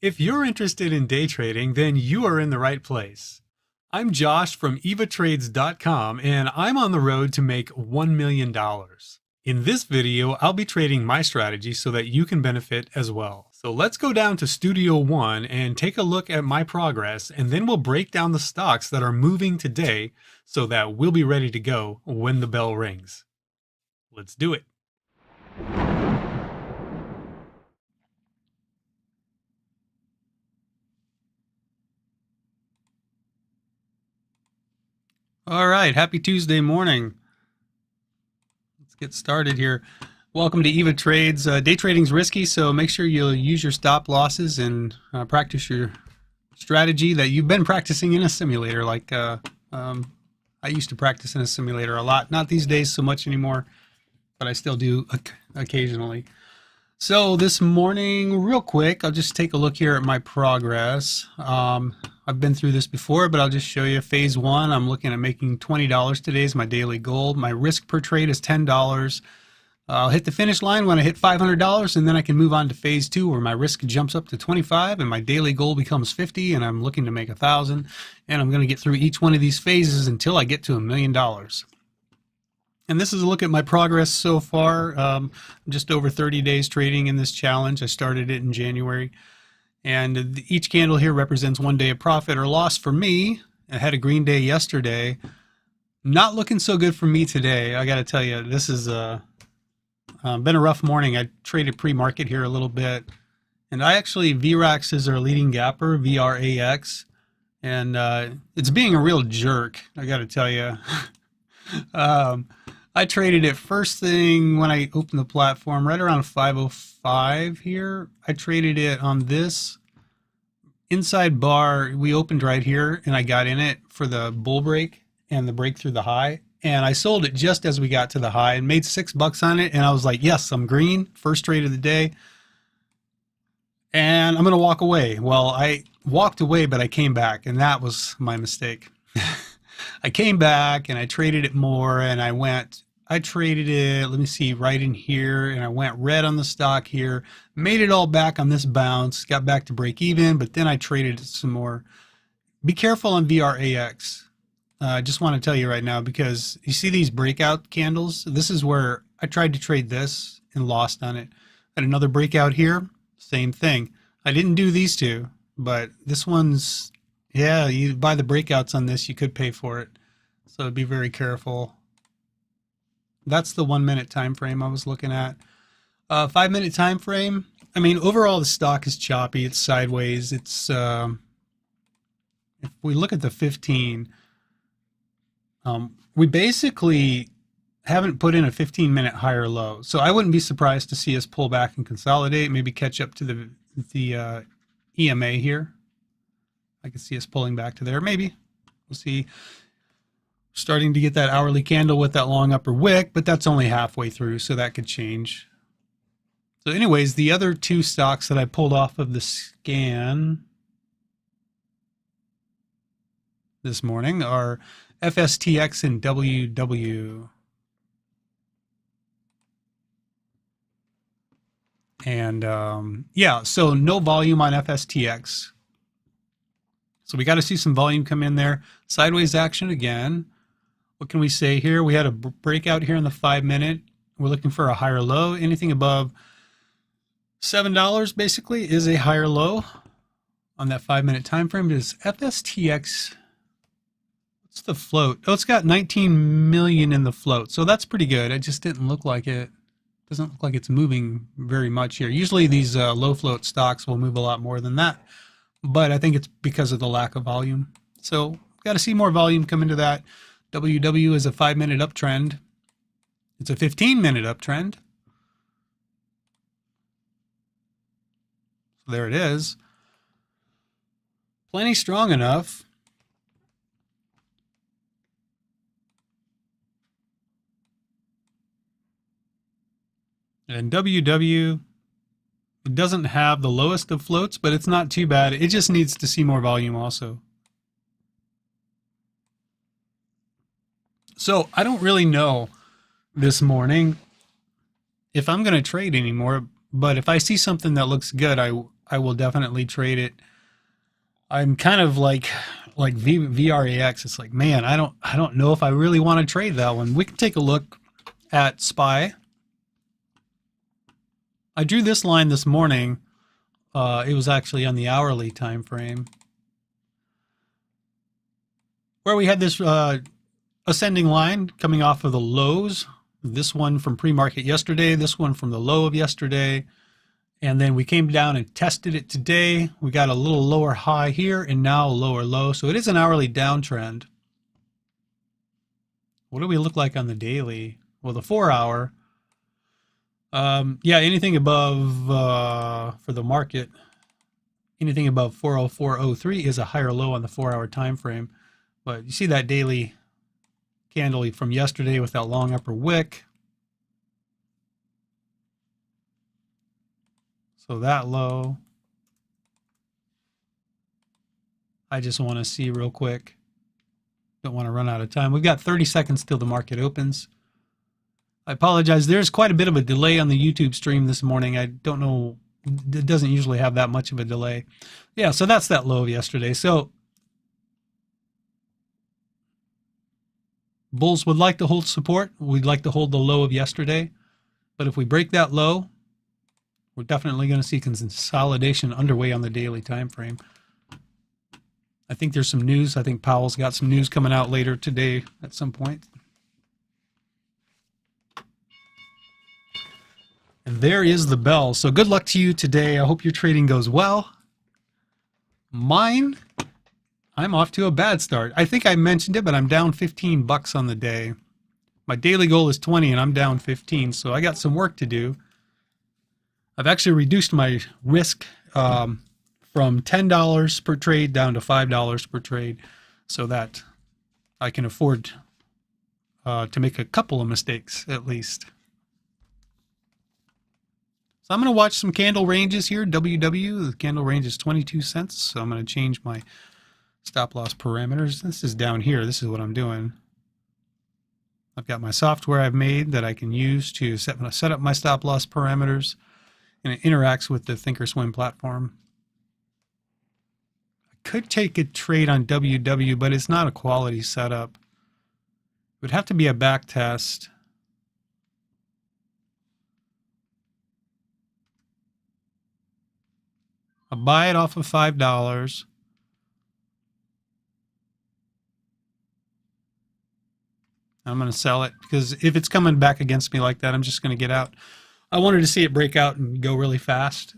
If you're interested in day trading, then you are in the right place. I'm Josh from evatrades.com and I'm on the road to make $1 million. In this video, I'll be trading my strategy so that you can benefit as well. So let's go down to Studio One and take a look at my progress, and then we'll break down the stocks that are moving today so that we'll be ready to go when the bell rings. Let's do it. All right, happy Tuesday morning. Let's get started here. Welcome to Eva Trades. Day trading's risky, so make sure you'll use your stop losses and practice your strategy that you've been practicing in a simulator. Like I used to practice in a simulator a lot. Not these days so much anymore, but I still do occasionally. So this morning, real quick, I'll just take a look here at my progress. I've been through this before, but I'll just show you. Phase one, I'm looking at making $20 today is my daily goal. My risk per trade is $10. I'll hit the finish line when I hit $500, and then I can move on to phase two, where my risk jumps up to 25 and my daily goal becomes 50, and I'm looking to make 1,000. And I'm going to get through each one of these phases until I get to $1 million. And this is a look at my progress so far. I'm just over 30 days trading in this challenge. I started it in January. And each candle here represents 1 day of profit or loss for me. I had a green day yesterday. Not looking so good for me today. I got to tell you, this has been a rough morning. I traded pre-market here a little bit. And I actually, VRAX is our leading gapper, VRAX. And it's being a real jerk, I got to tell you. I traded it first thing when I opened the platform, right around 505 here. I traded it on this inside bar. We opened right here, and I got in it for the bull break and the break through the high. And I sold it just as we got to the high and made $6 on it. And I was like, yes, I'm green. First trade of the day. And I'm going to walk away. Well, I walked away, but I came back, and that was my mistake. I came back and I traded it more, and I traded it, let me see, right in here, and I went red on the stock here, made it all back on this bounce, got back to break even, but then I traded it some more. Be careful on VRAX. I just want to tell you right now, because you see these breakout candles? This is where I tried to trade this and lost on it. And another breakout here, same thing. I didn't do these two, but this one's, yeah, you buy the breakouts on this, you could pay for it. So be very careful. That's the 1 minute time frame I was looking at. 5 minute time frame. I mean, overall the stock is choppy. It's sideways. It's if we look at the 15, we basically haven't put in a 15-minute higher low. So I wouldn't be surprised to see us pull back and consolidate, maybe catch up to the EMA here. I could see us pulling back to there. Maybe we'll see. Starting to get that hourly candle with that long upper wick, but that's only halfway through, so that could change. So anyways, the other two stocks that I pulled off of the scan this morning are FSTX and WW. And yeah, so no volume on FSTX. So we got to see some volume come in there. Sideways action again. What can we say here? We had a breakout here in the 5 minute. We're looking for a higher low. Anything above $7 basically is a higher low on that 5 minute time frame. Is FSTX, what's the float? Oh, it's got 19 million in the float. So that's pretty good. It just didn't look like it. Doesn't look like it's moving very much here. Usually these low float stocks will move a lot more than that, but I think it's because of the lack of volume. So got to see more volume come into that. WW is a 5 minute uptrend. It's a 15-minute uptrend. So there it is. Plenty strong enough. And WW, it doesn't have the lowest of floats, but it's not too bad. It just needs to see more volume also. So I don't really know this morning if I'm going to trade anymore, but if I see something that looks good, I will definitely trade it. I'm kind of like VRAX. It's like, man, I don't know if I really want to trade that one. We can take a look at SPY. I drew this line this morning. It was actually on the hourly time frame, where we had this ascending line coming off of the lows. This one from pre-market yesterday, this one from the low of yesterday, and then we came down and tested it today. We got a little lower high here and now a lower low. So it is an hourly downtrend. What do we look like on the daily? Well, the 4 hour, yeah, anything above for the market, anything above 404.03 is a higher low on the 4 hour time frame. But you see that daily candle from yesterday with that long upper wick. So that low, I just want to see real quick. Don't want to run out of time. We've got 30 seconds till the market opens. I apologize. There's quite a bit of a delay on the YouTube stream this morning. I don't know. It doesn't usually have that much of a delay. Yeah, so that's that low of yesterday. So bulls would like to hold support. We'd like to hold the low of yesterday. But if we break that low, we're definitely going to see consolidation underway on the daily time frame. I think there's some news. I think Powell's got some news coming out later today at some point. And there is the bell. So good luck to you today. I hope your trading goes well. Mine, I'm off to a bad start. I think I mentioned it, but I'm down 15 bucks on the day. My daily goal is 20 and I'm down 15. So I got some work to do. I've actually reduced my risk from $10 per trade down to $5 per trade so that I can afford to make a couple of mistakes at least. So I'm going to watch some candle ranges here. WW, the candle range is 22 cents. So I'm going to change my stop loss parameters. This is down here. This is what I'm doing. I've got my software I've made that I can use to set up my stop loss parameters. And it interacts with the Thinkorswim platform. I could take a trade on WW, but it's not a quality setup. It would have to be a back test. I'll buy it off of $5. I'm going to sell it because if it's coming back against me like that, I'm just going to get out. I wanted to see it break out and go really fast.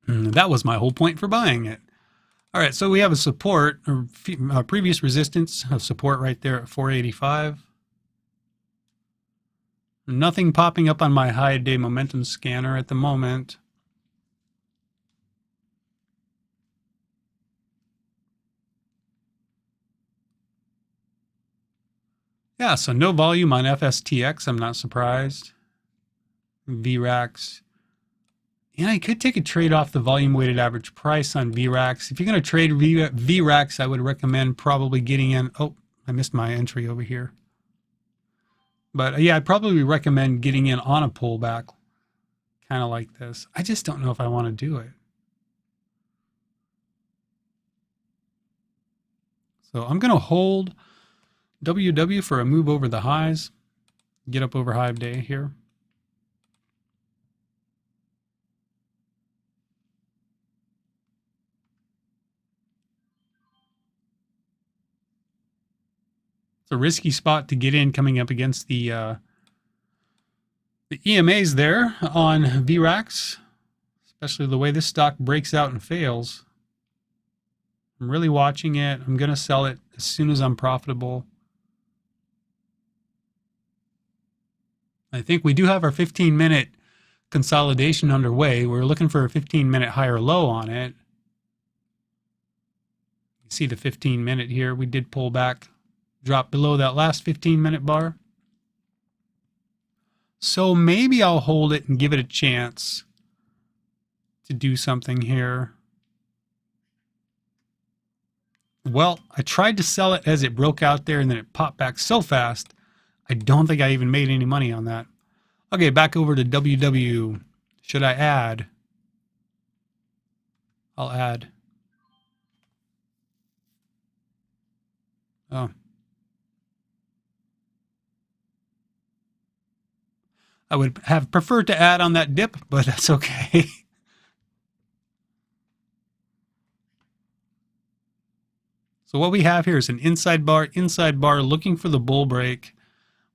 And that was my whole point for buying it. All right, so we have a support, or previous resistance of support right there at 485. Nothing popping up on my high day momentum scanner at the moment. Yeah, so no volume on FSTX. I'm not surprised. VRAX. And I could take a trade off the volume weighted average price on VRAX. If you're going to trade VRAX, I would recommend probably getting in. Oh, I missed my entry over here. But yeah, I'd probably recommend getting in on a pullback, kind of like this. I just don't know if I want to do it. So I'm going to hold WW for a move over the highs, get up over high day here. It's a risky spot to get in coming up against the EMAs there on VRAX, especially the way this stock breaks out and fails. I'm really watching it. I'm going to sell it as soon as I'm profitable. I think we do have our 15-minute consolidation underway. We're looking for a 15-minute higher low on it. You see the 15-minute here. We did pull back, drop below that last 15-minute bar. So maybe I'll hold it and give it a chance to do something here. Well, I tried to sell it as it broke out there and then it popped back so fast. I don't think I even made any money on that. Okay, back over to WW. Should I add? I'll add. Oh. I would have preferred to add on that dip, but that's okay. So what we have here is an inside bar, looking for the bull break.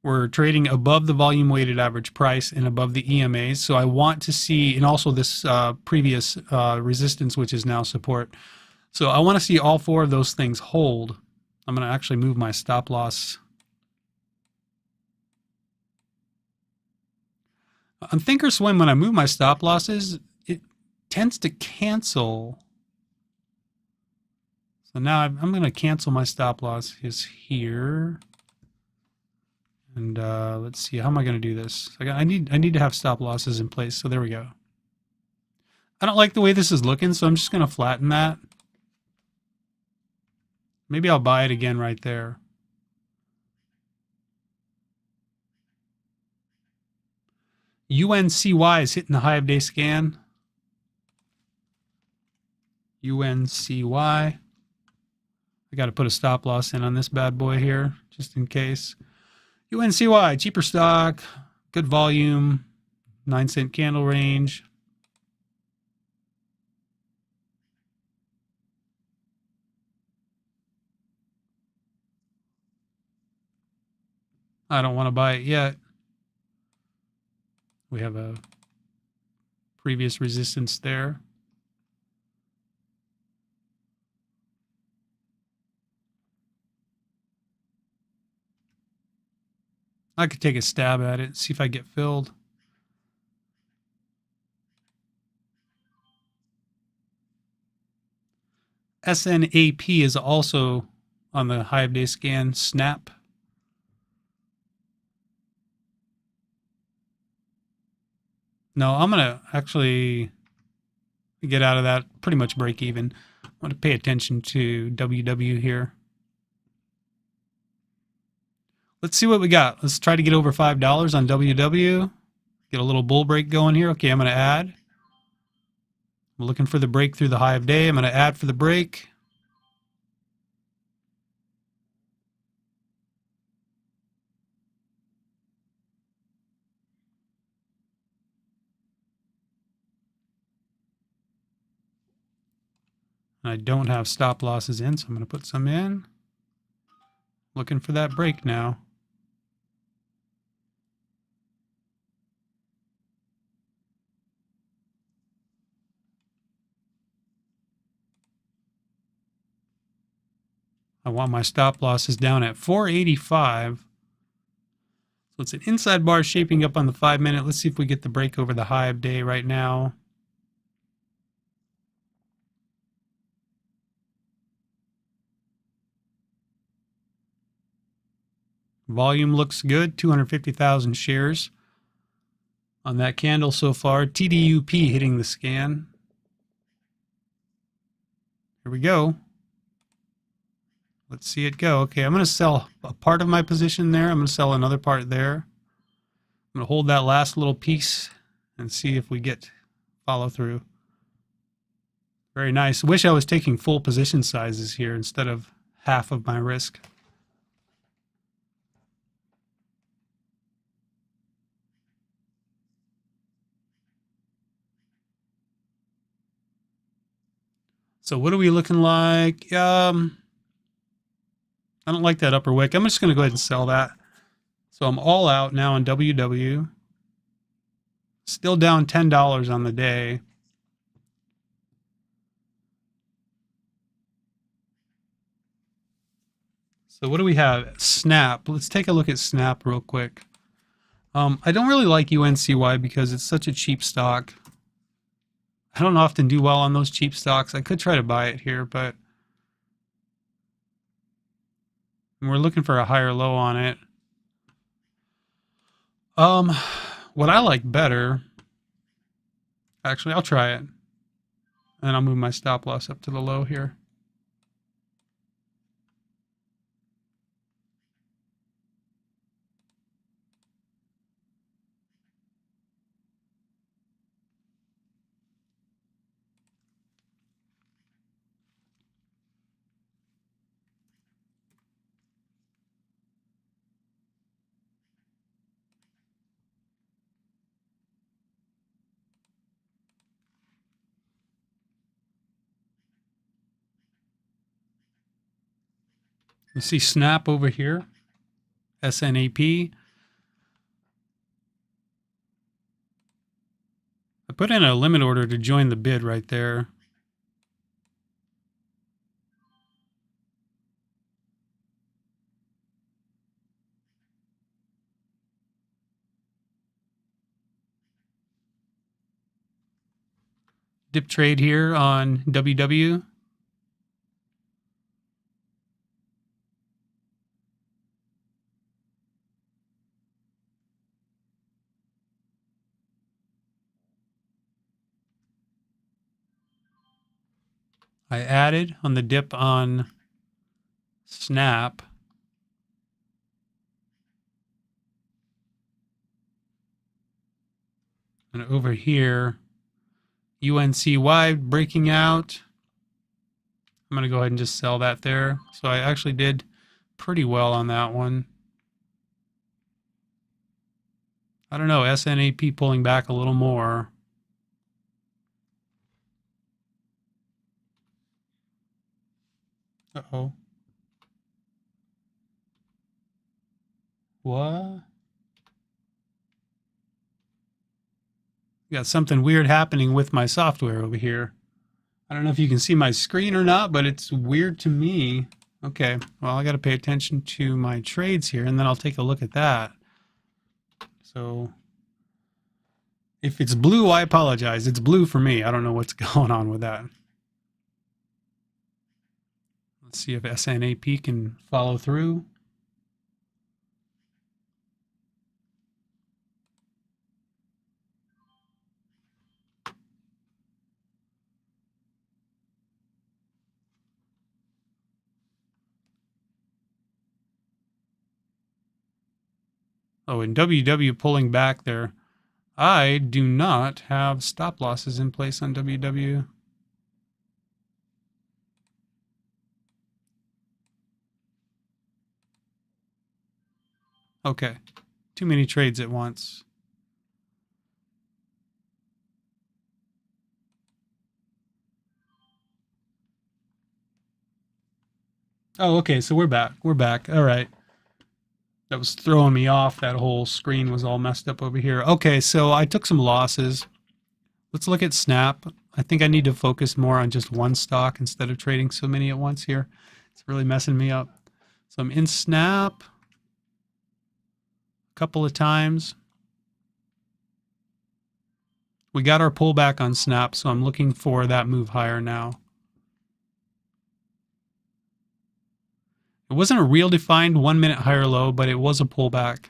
We're trading above the volume weighted average price and above the EMAs. So I want to see, and also this previous resistance, which is now support. So I want to see all four of those things hold. I'm going to actually move my stop loss. On Thinkorswim, when I move my stop losses, it tends to cancel. So now I'm going to cancel my stop loss is here. And let's see, how am I going to do this? I need to have stop losses in place. So there we go. I don't like the way this is looking, so I'm just going to flatten that. Maybe I'll buy it again right there. UNCY is hitting the high of day scan. UNCY. I got to put a stop loss in on this bad boy here, just in case. UNCY, cheaper stock, good volume, 9-cent candle range. I don't want to buy it yet. We have a previous resistance there. I could take a stab at it, see if I get filled. SNAP is also on the high of day scan. Snap. No, I'm going to actually get out of that, pretty much break even. I want to pay attention to WW here. Let's see what we got. Let's try to get over $5 on WW. Get a little bull break going here. Okay, I'm going to add. I'm looking for the break through the high of day. I'm going to add for the break. I don't have stop losses in, so I'm going to put some in. Looking for that break now. I want my stop losses down at 485. So it's an inside bar shaping up on the 5-minute. Let's see if we get the break over the high of day right now. Volume looks good, 250,000 shares on that candle so far. TDUP hitting the scan. Here we go. Let's see it go. Okay, I'm going to sell a part of my position there. I'm going to sell another part there. I'm going to hold that last little piece and see if we get follow through. Very nice. Wish I was taking full position sizes here instead of half of my risk. So what are we looking like? I don't like that upper wick. I'm just going to go ahead and sell that. So I'm all out now on WW. Still down $10 on the day. So what do we have? Snap. Let's take a look at Snap real quick. I don't really like UNCY because it's such a cheap stock. I don't often do well on those cheap stocks. I could try to buy it here, but we're looking for a higher low on it. What I like better, actually, I'll try it. And I'll move my stop loss up to the low here. You see Snap over here, SNAP. I put in a limit order to join the bid right there. Dip trade here on WW. I added on the dip on Snap. And over here, UNCY breaking out. I'm going to go ahead and just sell that there. So I actually did pretty well on that one. I don't know, SNAP pulling back a little more. Uh-oh. What? Got something weird happening with my software over here. I don't know if you can see my screen or not, but it's weird to me. Okay, well, I got to pay attention to my trades here, and then I'll take a look at that. So if it's blue, I apologize. It's blue for me. I don't know what's going on with that. Let's see if SNAP can follow through. Oh, and WW pulling back there. I do not have stop losses in place on WW. Okay, too many trades at once. Oh, okay, so we're back. We're back. All right. That was throwing me off. That whole screen was all messed up over here. Okay, so I took some losses. Let's look at Snap. I think I need to focus more on just one stock instead of trading so many at once here. It's really messing me up. So I'm in Snap a couple of times. We got our pullback on Snap, so I'm looking for that move higher now. It wasn't a real defined 1 minute higher low, but it was a pullback.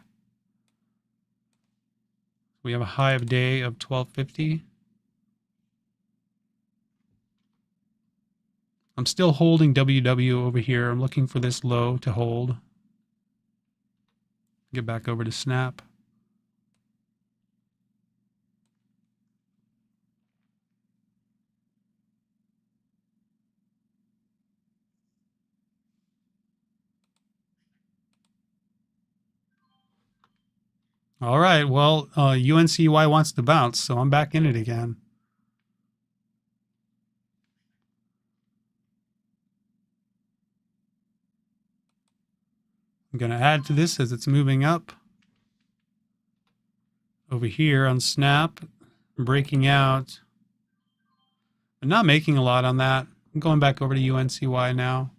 We have a high of day of 1250. I'm still holding WW over here. I'm looking for this low to hold. Get back over to Snap. All right, well, UNCY wants to bounce, so I'm back in it again. I'm going to add to this as it's moving up. Over here on Snap, breaking out. I'm not making a lot on that. I'm going back over to UNCY now.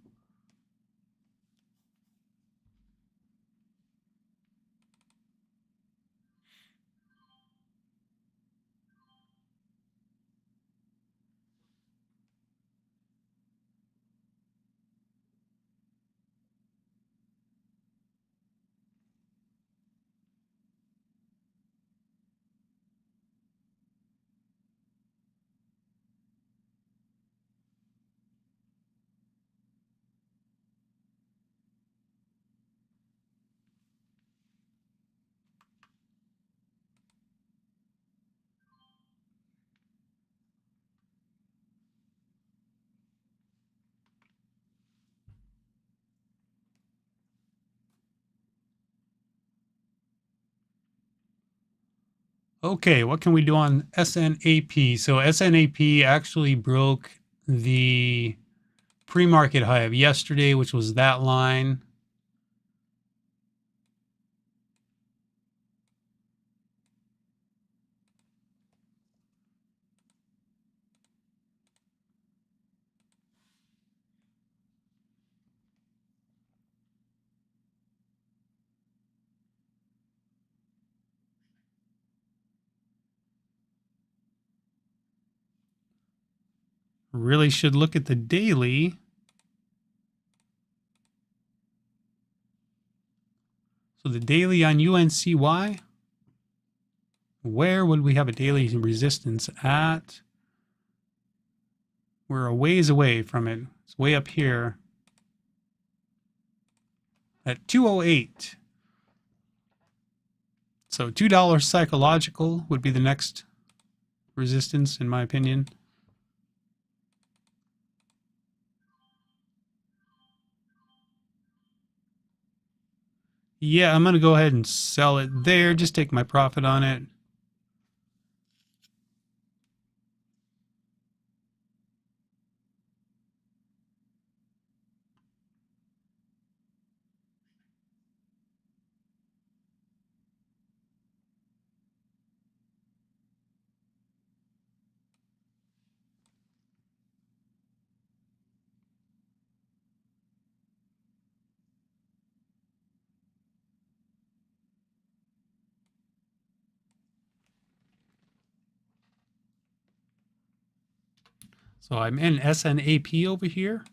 Okay, what can we do on SNAP? So SNAP actually broke the pre-market high of yesterday, which was that line. Really should look at the daily. So the daily on UNCY, where would we have a daily resistance at? We're a ways away from it. It's way up here at 208. So $2 psychological would be the next resistance, in my opinion. Yeah, I'm going to go ahead and sell it there. Just take my profit on it. So I'm in SNAP over here.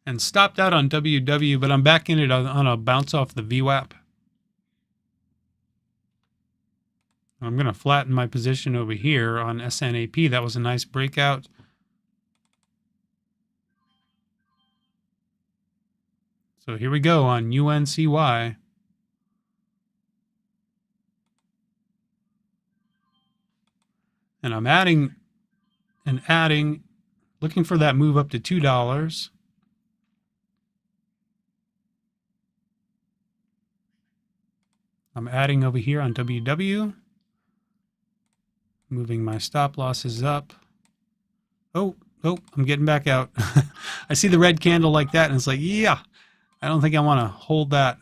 And stopped out on WW, but I'm back in it on a bounce off the VWAP. I'm going to flatten my position over here on SNAP. That was a nice breakout. So here we go on UNCY. And I'm adding and adding, looking for that move up to $2. I'm adding over here on WW. Moving my stop losses up. Oh, I'm getting back out. I see the red candle like that, and it's like, yeah, I don't think I want to hold that.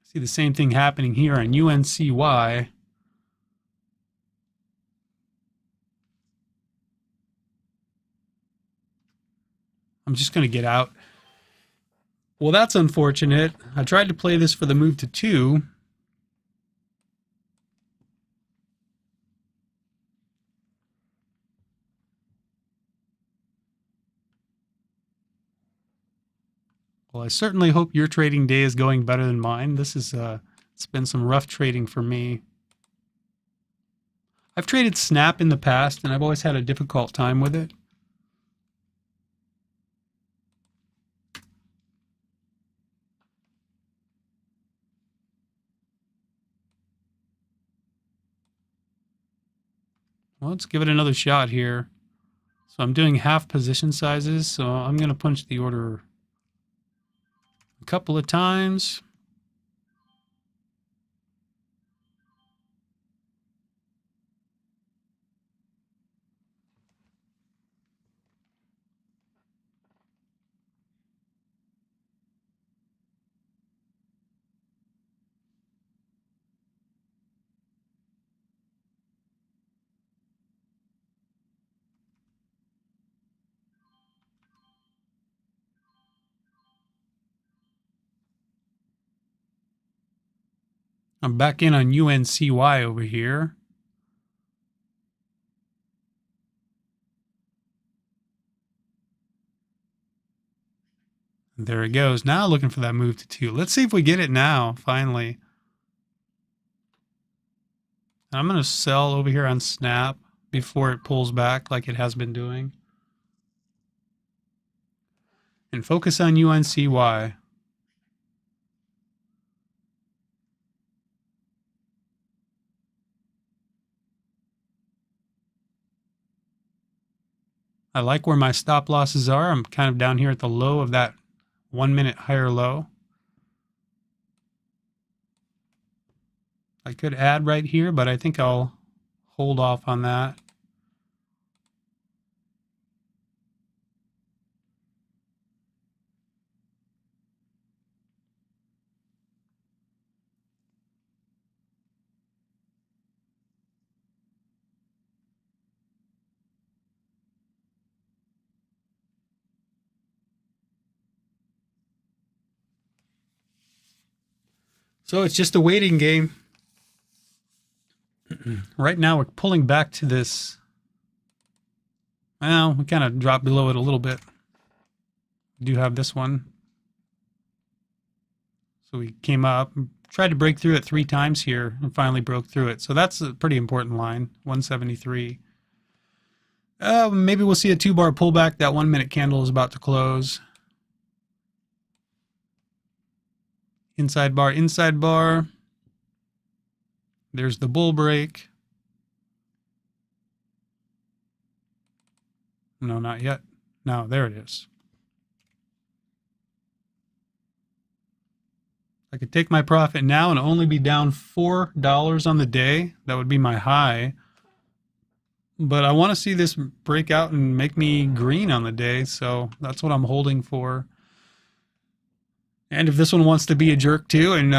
See the same thing happening here on UNCY. I'm just going to get out. Well, that's unfortunate. I tried to play this for the move to 2. Well, I certainly hope your trading day is going better than mine. This is it's been some rough trading for me. I've traded Snap in the past, and I've always had a difficult time with it. Well, let's give it another shot here. So I'm doing half position sizes, so I'm going to punch the order a couple of times. I'm back in on UNCY over here. There it goes. Now looking for that move to 2. Let's see if we get it now, finally. I'm going to sell over here on Snap before it pulls back like it has been doing. And focus on UNCY. I like where my stop losses are. I'm kind of down here at the low of that 1 minute higher low. I could add right here, but I think I'll hold off on that. So it's just a waiting game. Right now we're pulling back to this. Well, we kind of dropped below it a little bit. We do have this one. So we came up, tried to break through it 3 times here, and finally broke through it. So that's a pretty important line, 173. Maybe we'll see a 2-bar pullback. That 1 minute candle is about to close. Inside bar, inside bar. There's the bull break. No, not yet. No, there it is. I could take my profit now and only be down $4 on the day. That would be my high. But I want to see this break out and make me green on the day, so that's what I'm holding for. And if this one wants to be a jerk too and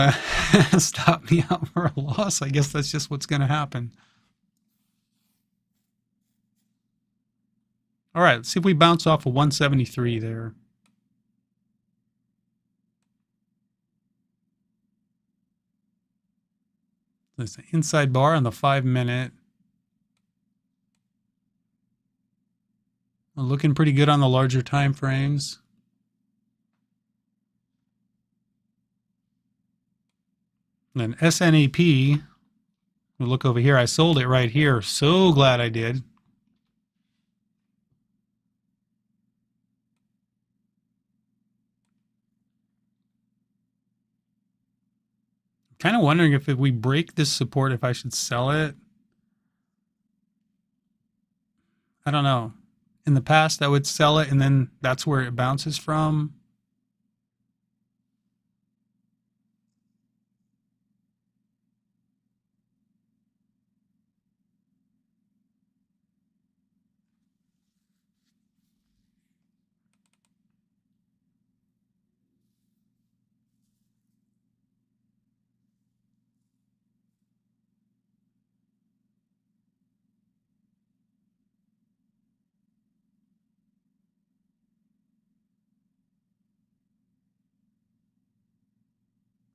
stop me out for a loss, I guess that's just what's going to happen. All right, let's see if we bounce off of 173 there. There's an inside bar on the 5 minute. We're looking pretty good on the larger time frames. And then SNAP, we'll look over here. I sold it right here. So glad I did. Kind of wondering if we break this support, if I should sell it. I don't know. In the past, I would sell it, and then that's where it bounces from.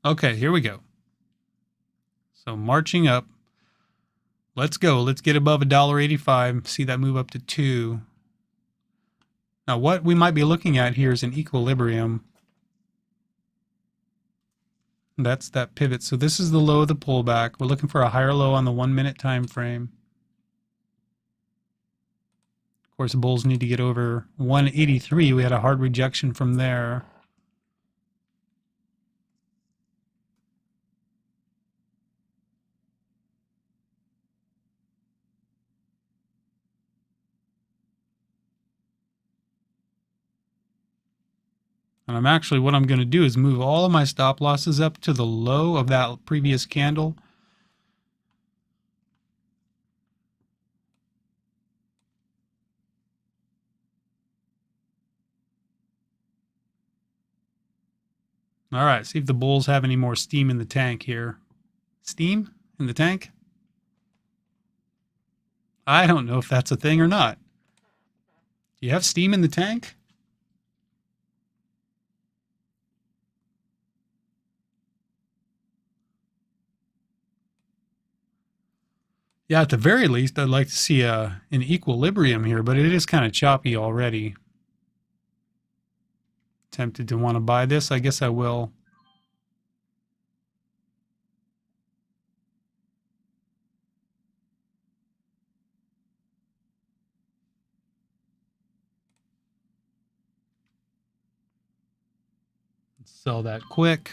Okay, here we go. So marching up. Let's go. Let's get above $1.85. See that move up to 2. Now what we might be looking at here is an equilibrium. That's that pivot. So this is the low of the pullback. We're looking for a higher low on the 1 minute time frame. Of course, the bulls need to get over 183. We had a hard rejection from there. And what I'm going to do is move all of my stop losses up to the low of that previous candle. All right, see if the bulls have any more steam in the tank here. Steam in the tank? I don't know if that's a thing or not. Do you have steam in the tank? Yeah, at the very least, I'd like to see an equilibrium here, but it is kind of choppy already. Tempted to want to buy this. I guess I will. Sell that quick.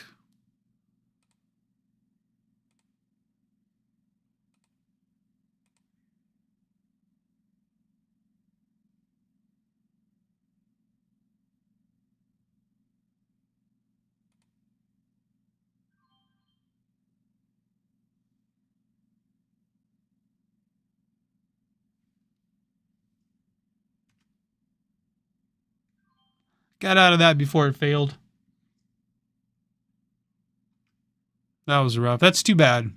Got out of that before it failed. That was rough. That's too bad.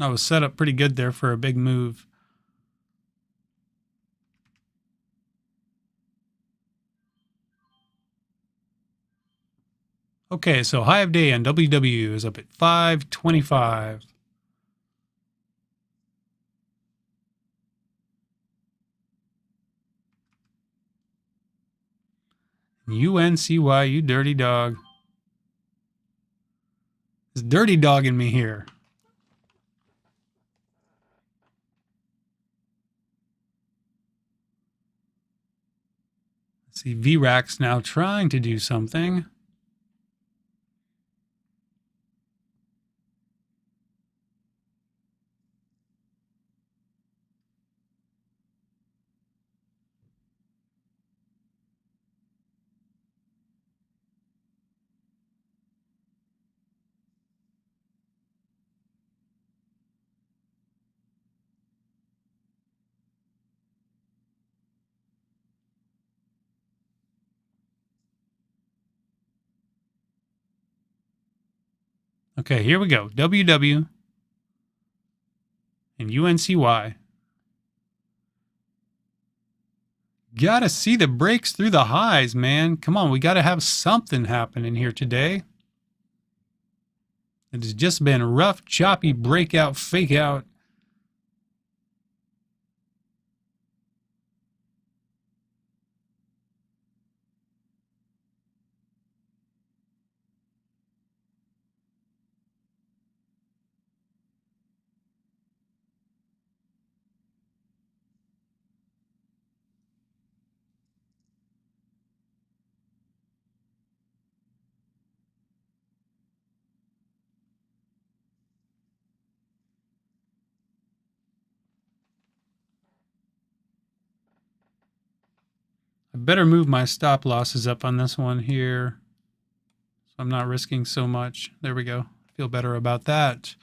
I was set up pretty good there for a big move. Okay, so high of day on WW is up at 525. UNCY, you dirty dog. It's dirty dogging me here. Let's see, VRAC's now trying to do something. Okay, here we go. WW and UNCY. Gotta see the breaks through the highs, man. Come on, we gotta have something happening here today. It has just been rough, choppy, breakout, fake out. I better move my stop losses up on this one here, so I'm not risking so much. There we go. Feel better about that.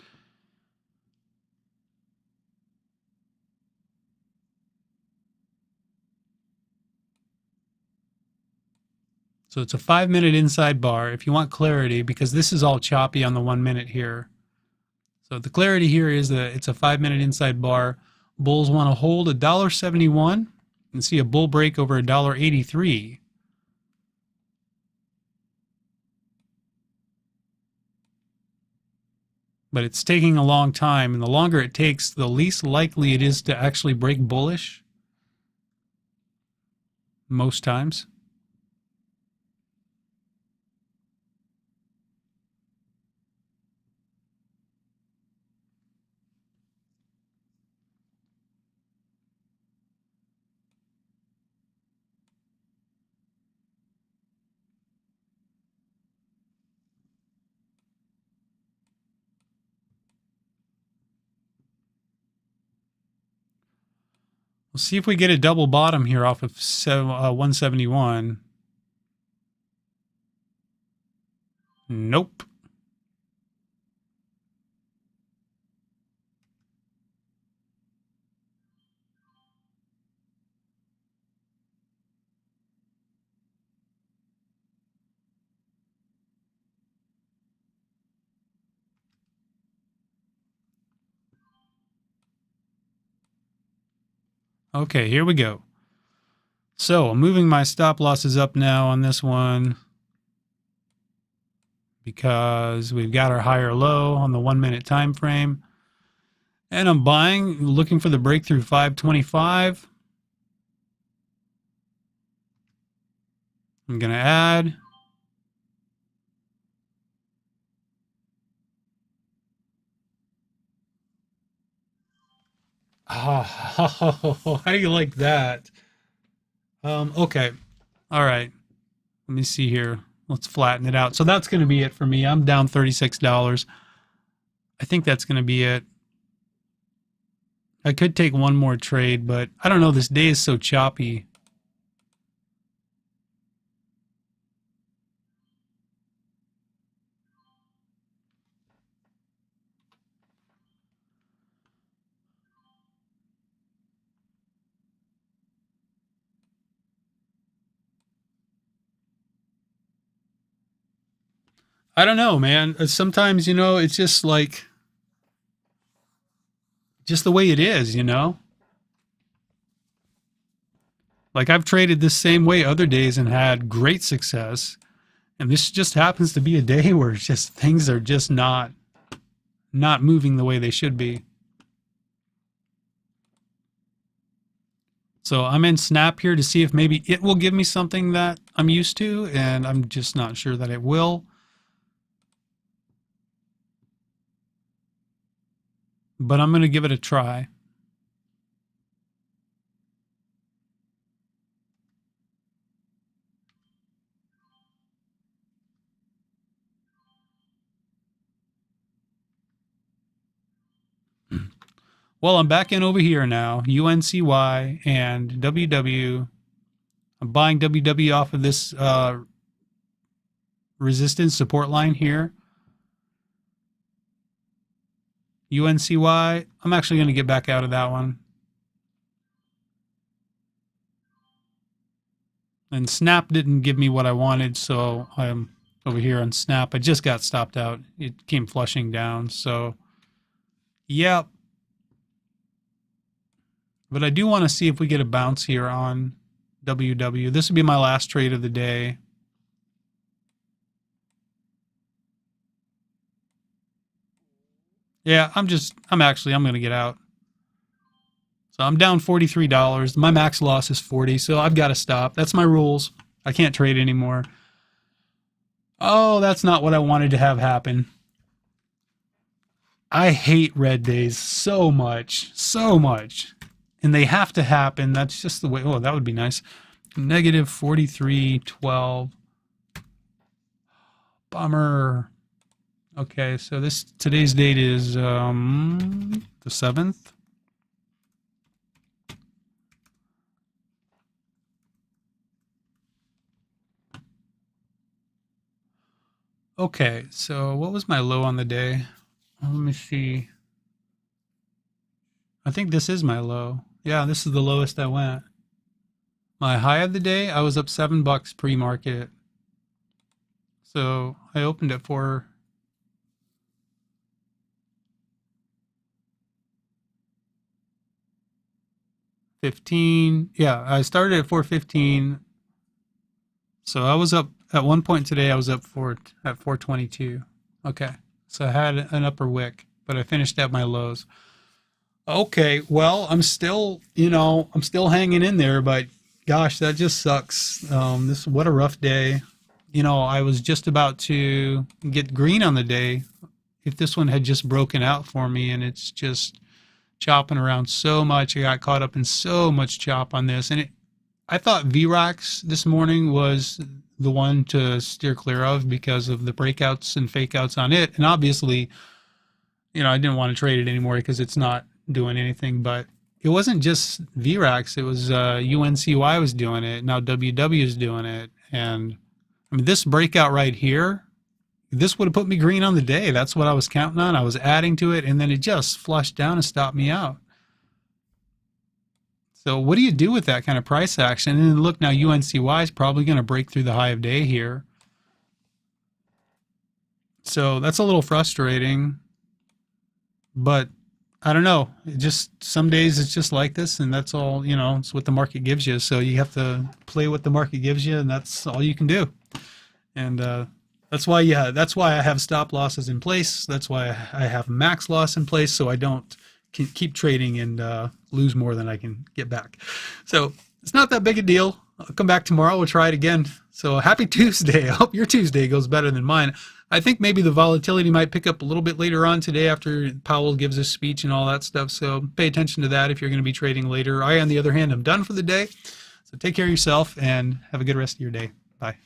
So it's a 5-minute inside bar if you want clarity, because this is all choppy on the 1 minute here. So the clarity here is that it's a 5-minute inside bar. Bulls want to hold $1.71 and see a bull break over $1.83. But it's taking a long time, and the longer it takes, the least likely it is to actually break bullish. Most times. We'll see if we get a double bottom here off of 171. Nope. Okay, here we go. So I'm moving my stop losses up now on this one because we've got our higher low on the 1 minute time frame. And I'm buying, looking for the breakthrough 525. I'm going to add. Oh, how do you like that? Okay. All right. Let me see here. let's flatten it out. So that's going to be it for me. I'm down $36. I think that's going to be it. I could take one more trade, but I don't know. This day is so choppy. I don't know, man. Sometimes, it's just like, just the way it is, Like I've traded this same way other days and had great success. And this just happens to be a day where it's just things are just not moving the way they should be. So I'm in Snap here to see if maybe it will give me something that I'm used to, and I'm just not sure that it will. But I'm going to give it a try. Well, I'm back in over here now, UNCY and WW. I'm buying WW off of this resistance support line here. UNCY, I'm actually going to get back out of that one. And Snap didn't give me what I wanted, so I'm over here on Snap. I just got stopped out. It came flushing down, so yep. But I do want to see if we get a bounce here on WW. This would be my last trade of the day. Yeah, I'm going to get out. So I'm down $43. My max loss is 40, so I've got to stop. That's my rules. I can't trade anymore. Oh, that's not what I wanted to have happen. I hate red days so much, so much. And they have to happen. That's just the way. Oh, that would be nice. Negative 43.12. Bummer. Okay, so today's date is the 7th. Okay, so what was my low on the day? Let me see. I think this is my low. Yeah, this is the lowest I went. My high of the day, I was up $7 pre-market. So I opened at 415. Yeah, I started at 415. So I was up at one point today. I was up at 422. Okay, so I had an upper wick, but I finished at my lows. Okay, well, I'm still hanging in there, but gosh, that just sucks. What a rough day. I was just about to get green on the day if this one had just broken out for me, and it's just chopping around so much. I got caught up in so much chop on this, and I thought VRAX this morning was the one to steer clear of because of the breakouts and fake outs on it, and obviously, I didn't want to trade it anymore because it's not doing anything. But it wasn't just VRAX, it was UNCY was doing it. Now WW is doing it. And I mean, this breakout right here, this would have put me green on the day. That's what I was counting on. I was adding to it, and then it just flushed down and stopped me out. So what do you do with that kind of price action? And then look, now UNCY is probably going to break through the high of day here. So that's a little frustrating, but I don't know. Some days it's just like this, and that's all, it's what the market gives you. So you have to play what the market gives you, and that's all you can do. And that's why I have stop losses in place. That's why I have max loss in place, so I don't keep trading and lose more than I can get back. So it's not that big a deal. I'll come back tomorrow. We'll try it again. So happy Tuesday. I hope your Tuesday goes better than mine. I think maybe the volatility might pick up a little bit later on today after Powell gives his speech and all that stuff. So pay attention to that if you're going to be trading later. I, on the other hand, am done for the day. So take care of yourself and have a good rest of your day. Bye.